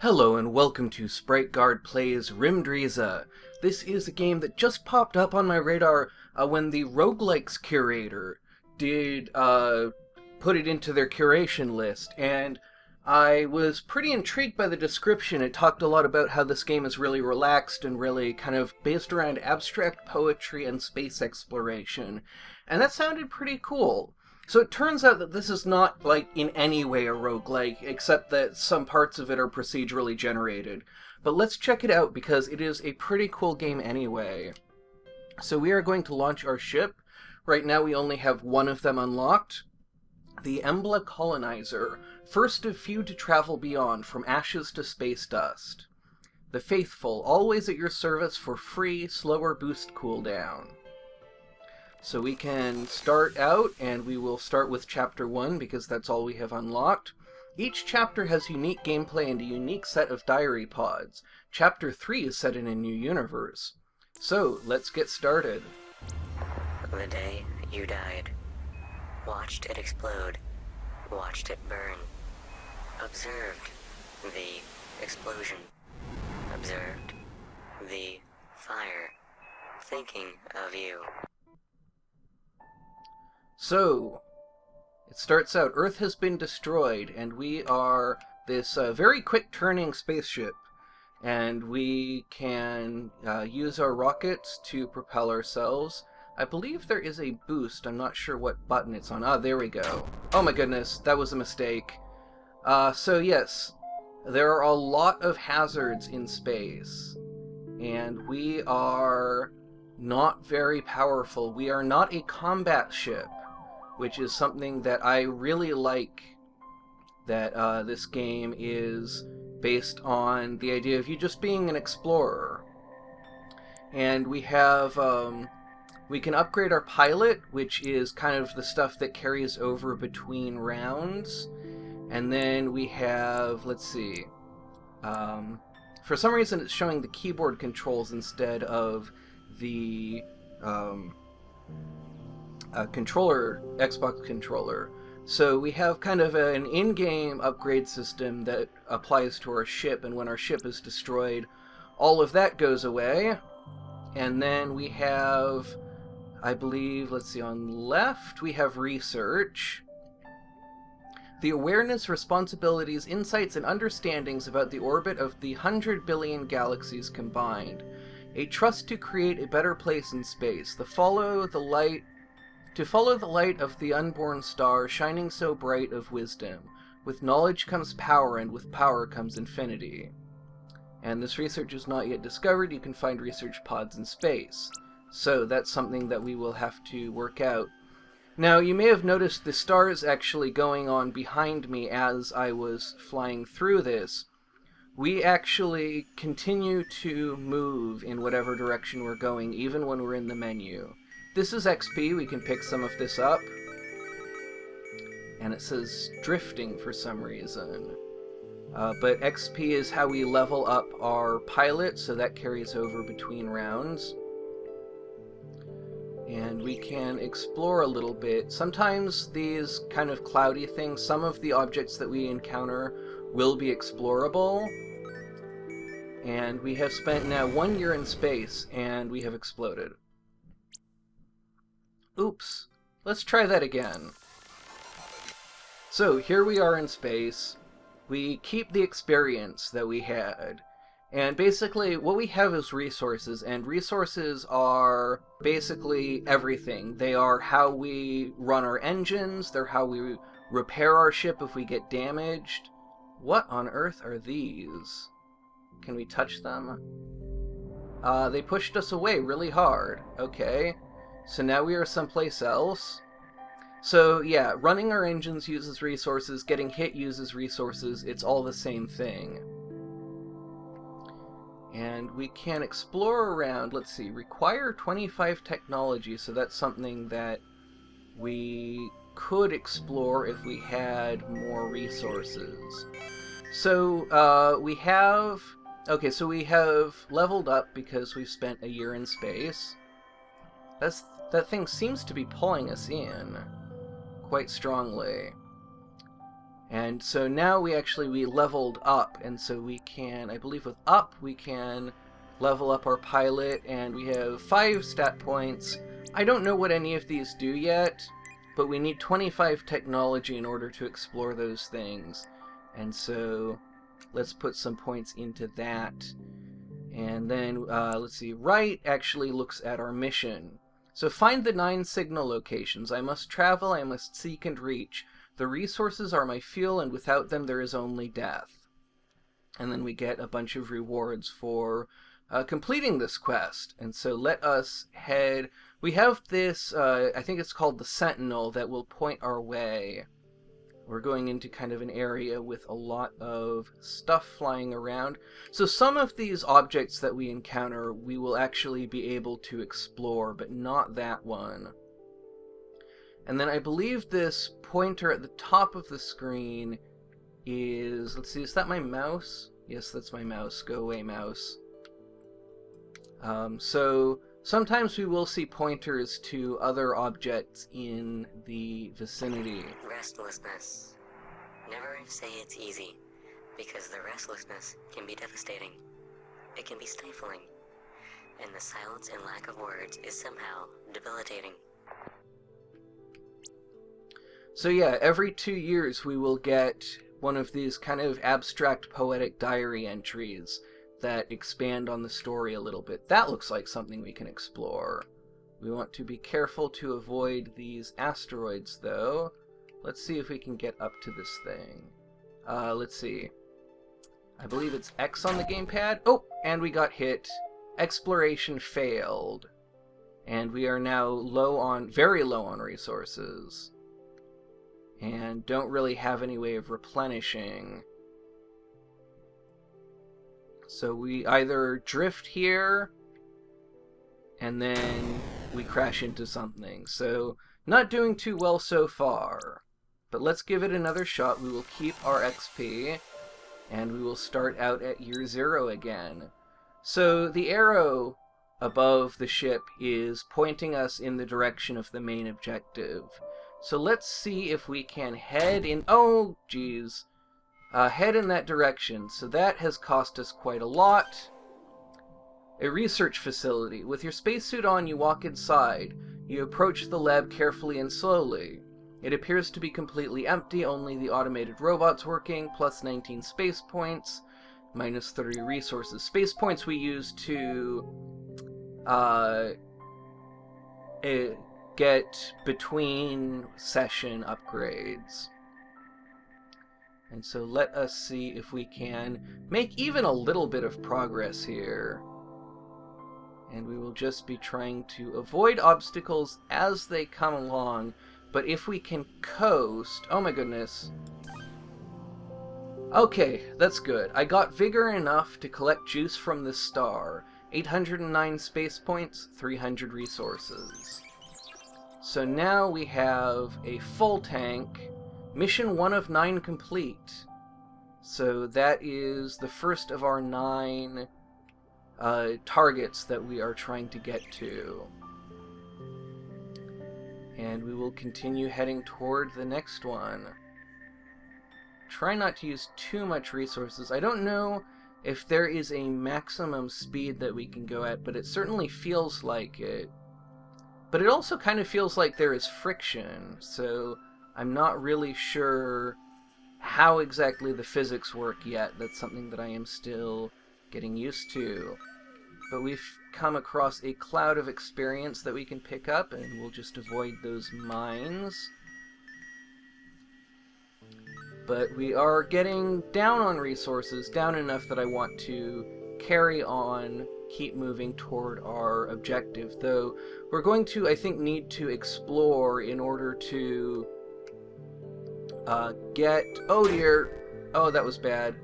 Hello and welcome to Sprite Guard Plays Rymd Resa. This is a game that just popped up on my radar when the roguelikes curator did put it into their curation list, and I was pretty intrigued by the description. It talked a lot about how this game is really relaxed and really kind of based around abstract poetry and space exploration, and that sounded pretty cool. So it turns out that this is not, in any way a roguelike, except that some parts of it are procedurally generated. But let's check it out, because it is a pretty cool game anyway. So we are going to launch our ship. Right now we only have one of them unlocked. The Embla Colonizer, first of few to travel beyond, from ashes to space dust. The Faithful, always at your service for free, slower boost cooldown. So we can start out, and we will start with Chapter 1, because that's all we have unlocked. Each chapter has unique gameplay and a unique set of diary pods. Chapter 3 is set in a new universe. So, let's get started. The day you died. Watched it explode. Watched it burn. Observed the explosion. Observed the fire. Thinking of you. So, it starts out, Earth has been destroyed, and we are this very quick-turning spaceship, and we can use our rockets to propel ourselves. I believe there is a boost. I'm not sure what button it's on. Ah, there we go. Oh my goodness, that was a mistake. So yes, there are a lot of hazards in space, and we are not very powerful. We are not a combat ship, which is something that I really like, that this game is based on the idea of you just being an explorer. And we have, we can upgrade our pilot, which is kind of the stuff that carries over between rounds. And then we have, let's see, for some reason it's showing the keyboard controls instead of the controller, Xbox controller. So we have kind of an in-game upgrade system that applies to our ship, and when our ship is destroyed, all of that goes away. And then we have, I believe, let's see, on left, we have research. The awareness, responsibilities, insights, and understandings about the orbit of the 100 billion galaxies combined. A trust to create a better place in space. To follow the light of the unborn star, shining so bright of wisdom. With knowledge comes power, and with power comes infinity. And this research is not yet discovered. You can find research pods in space. So that's something that we will have to work out. Now, you may have noticed the stars actually going on behind me as I was flying through this. We actually continue to move in whatever direction we're going, even when we're in the menu. This is XP, we can pick some of this up. And it says drifting for some reason. But XP is how we level up our pilot, so that carries over between rounds. And we can explore a little bit. Sometimes these kind of cloudy things, some of the objects that we encounter will be explorable. And we have spent now 1 year in space, and we have exploded. Oops. Let's try that again. So, here we are in space. We keep the experience that we had. And basically, what we have is resources, and resources are basically everything. They are how we run our engines, they're how we repair our ship if we get damaged. What on earth are these? Can we touch them? They pushed us away really hard. Okay. So now we are someplace else. So yeah, running our engines uses resources, getting hit uses resources, it's all the same thing. And we can explore around, let's see, require 25 technology, so that's something that we could explore if we had more resources. So we have leveled up because we've spent a year in space. That thing seems to be pulling us in quite strongly. And so now we leveled up, and so we can, I believe with up, we can level up our pilot, and we have 5 stat points. I don't know what any of these do yet, but we need 25 technology in order to explore those things. And so let's put some points into that. And then, let's see, right actually looks at our mission. So find the 9 signal locations. I must travel, I must seek and reach. The resources are my fuel, and without them there is only death. And then we get a bunch of rewards for completing this quest. And so let us head... We have this, I think it's called the Sentinel, that will point our way. We're going into kind of an area with a lot of stuff flying around. So some of these objects that we encounter, we will actually be able to explore, but not that one. And then I believe this pointer at the top of the screen is... Let's see, is that my mouse? Yes, that's my mouse. Go away, mouse. So sometimes we will see pointers to other objects in the vicinity. Restlessness. Never say it's easy, because the restlessness can be devastating. It can be stifling. And the silence and lack of words is somehow debilitating. So yeah, every 2 years we will get one of these kind of abstract poetic diary entries that expand on the story a little bit. That looks like something we can explore. We want to be careful to avoid these asteroids, though. Let's see if we can get up to this thing. Let's see. I believe it's X on the gamepad. Oh, and we got hit. Exploration failed. And we are now very low on resources. And don't really have any way of replenishing. So we either drift here, and then we crash into something. So not doing too well so far. But let's give it another shot. We will keep our XP, and we will start out at year 0 again. So the arrow above the ship is pointing us in the direction of the main objective. So let's see if we can head in... Oh, geez. Head in that direction. So that has cost us quite a lot. A research facility. With your spacesuit on, you walk inside. You approach the lab carefully and slowly. It appears to be completely empty, only the automated robots working, plus 19 space points, minus 30 resources. Space points we use to get between session upgrades. And so let us see if we can make even a little bit of progress here. And we will just be trying to avoid obstacles as they come along. But if we can coast... Oh my goodness. Okay, that's good. I got vigor enough to collect juice from the star. 809 space points, 300 resources. So now we have a full tank. Mission 1 of 9 complete. So that is the first of our 9 targets that we are trying to get to. And we will continue heading toward the next one. Try not to use too much resources. I don't know if there is a maximum speed that we can go at, but it certainly feels like it. But it also kind of feels like there is friction, so I'm not really sure how exactly the physics work yet. That's something that I am still getting used to. But we've come across a cloud of experience that we can pick up, and we'll just avoid those mines. But we are getting down on resources, down enough that I want to carry on, keep moving toward our objective. Though we're going to, I think, need to explore in order to get... Oh dear! Oh, that was bad.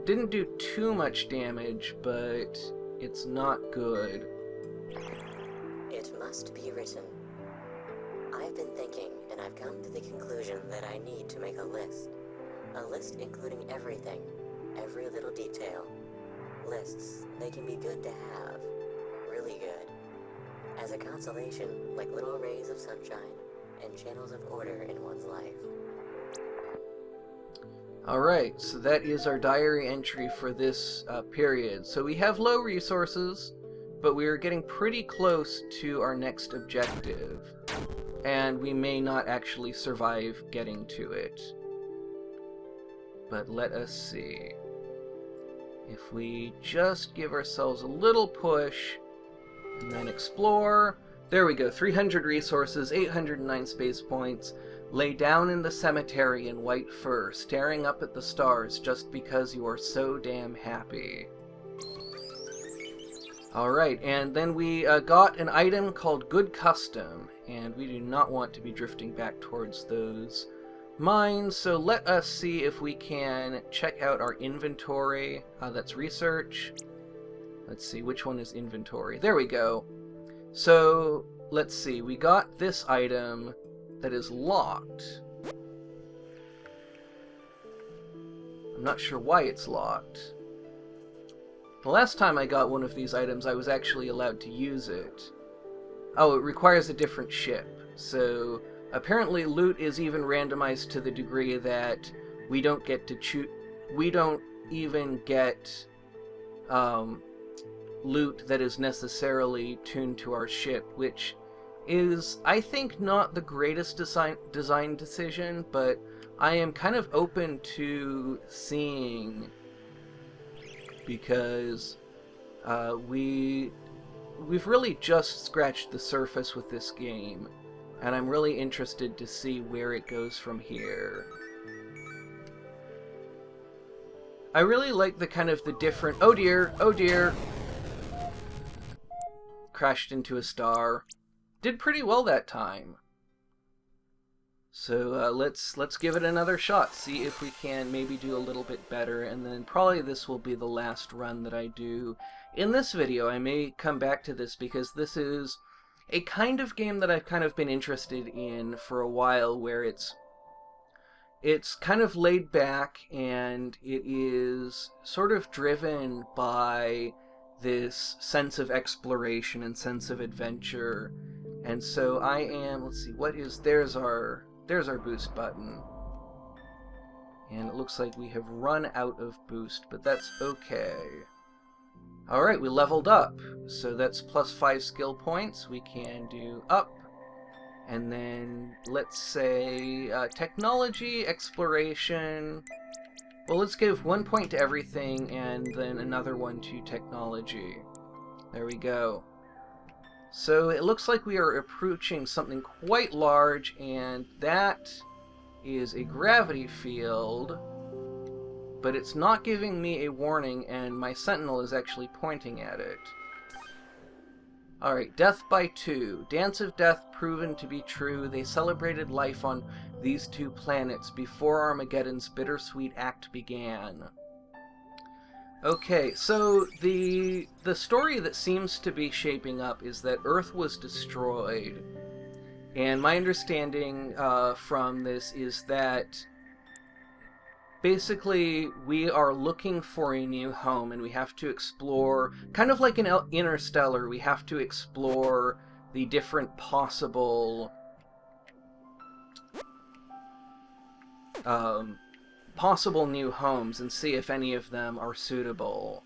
Didn't do too much damage, but it's not good. It must be written. I've been thinking, and I've come to the conclusion that I need to make a list. A list including everything, every little detail. Lists, they can be good to have, really good. As a consolation, like little rays of sunshine and channels of order in one's life. Alright, so that is our diary entry for this period. So we have low resources, but we are getting pretty close to our next objective. And we may not actually survive getting to it. But let us see. If we just give ourselves a little push, and then explore. There we go, 300 resources, 809 space points. Lay down in the cemetery in white fur, staring up at the stars just because you are so damn happy. Alright, and then we got an item called Good Custom, and we do not want to be drifting back towards those mines, so let us see if we can check out our inventory. That's research. Let's see, which one is inventory? There we go. So, let's see, we got this item that is locked. I'm not sure why it's locked. The last time I got one of these items, I was actually allowed to use it. Oh, it requires a different ship. So, apparently loot is even randomized to the degree that we don't get to choose. We don't even get loot that is necessarily tuned to our ship, which is, I think, not the greatest design decision, but I am kind of open to seeing, because we've really just scratched the surface with this game, and I'm really interested to see where it goes from here. I really like the kind of the different... Oh dear, oh dear! Crashed into a star. Did pretty well that time. So let's give it another shot, see if we can maybe do a little bit better, and then probably this will be the last run that I do. In this video, I may come back to this because this is a kind of game that I've kind of been interested in for a while, where it's kind of laid back and it is sort of driven by this sense of exploration and sense of adventure. And so I am, let's see, there's our boost button. And it looks like we have run out of boost, but that's okay. Alright, we leveled up. So that's +5 skill points. We can do up. And then, let's say, technology, exploration. Well, let's give 1 point to everything, and then another one to technology. There we go. So it looks like we are approaching something quite large, and that is a gravity field, but it's not giving me a warning, and my sentinel is actually pointing at it. Alright, Death by Two. Dance of Death proven to be true. They celebrated life on these two planets before Armageddon's bittersweet act began. Okay, so the story that seems to be shaping up is that Earth was destroyed. And my understanding from this is that basically we are looking for a new home, and we have to explore, kind of like in Interstellar, we have to explore the different possible new homes and see if any of them are suitable.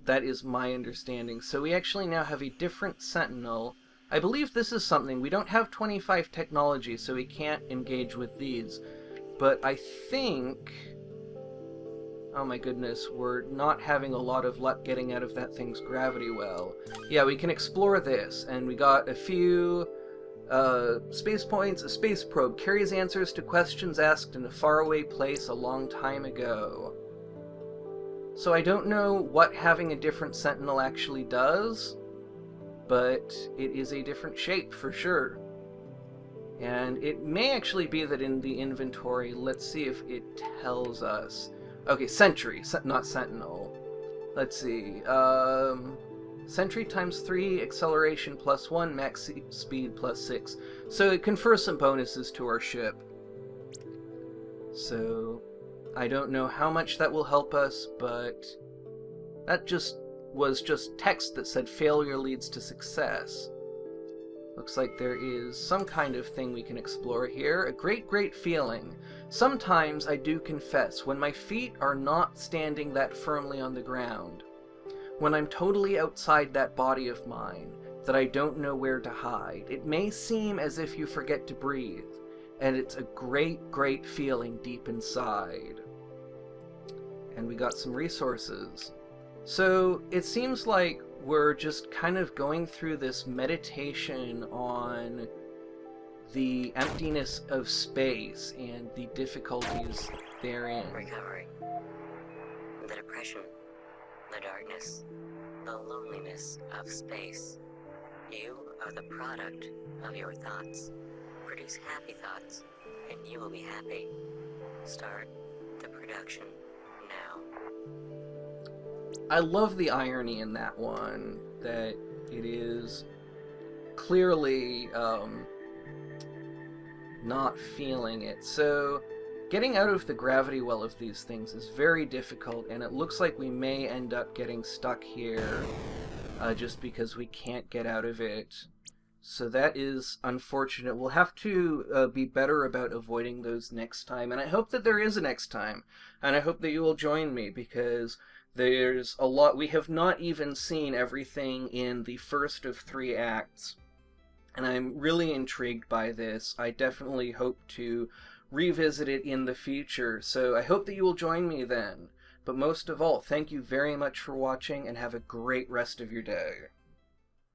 That is my understanding. So we actually now have a different sentinel. I believe this is something. We don't have 25 technology, so we can't engage with these. But I think... Oh my goodness, we're not having a lot of luck getting out of that thing's gravity well. Yeah, we can explore this, and we got a few space points. A space probe carries answers to questions asked in a faraway place a long time ago. So I don't know what having a different sentinel actually does, but it is a different shape for sure. And it may actually be that in the inventory, let's see if it tells us. Okay, sentry, not sentinel. Let's see, sentry times 3, acceleration +1, max speed +6. So it confers some bonuses to our ship. So I don't know how much that will help us, but that was just text that said failure leads to success. Looks like there is some kind of thing we can explore here. A great, great feeling. Sometimes I do confess, when my feet are not standing that firmly on the ground, when I'm totally outside that body of mine, that I don't know where to hide, it may seem as if you forget to breathe, and it's a great, great feeling deep inside. And we got some resources. So it seems like we're just kind of going through this meditation on the emptiness of space and the difficulties therein. Recovering. The depression, the darkness, the loneliness of space. You are the product of your thoughts. Produce happy thoughts, and you will be happy. Start the production now. I love the irony in that one, that it is clearly not feeling it. So getting out of the gravity well of these things is very difficult, and it looks like we may end up getting stuck here just because we can't get out of it. So that is unfortunate. We'll have to be better about avoiding those next time, and I hope that there is a next time, and I hope that you will join me, because there's a lot. We have not even seen everything in the first of 3 acts, and I'm really intrigued by this. I definitely hope to revisit it in the future, so I hope that you will join me then. But most of all, thank you very much for watching, and have a great rest of your day.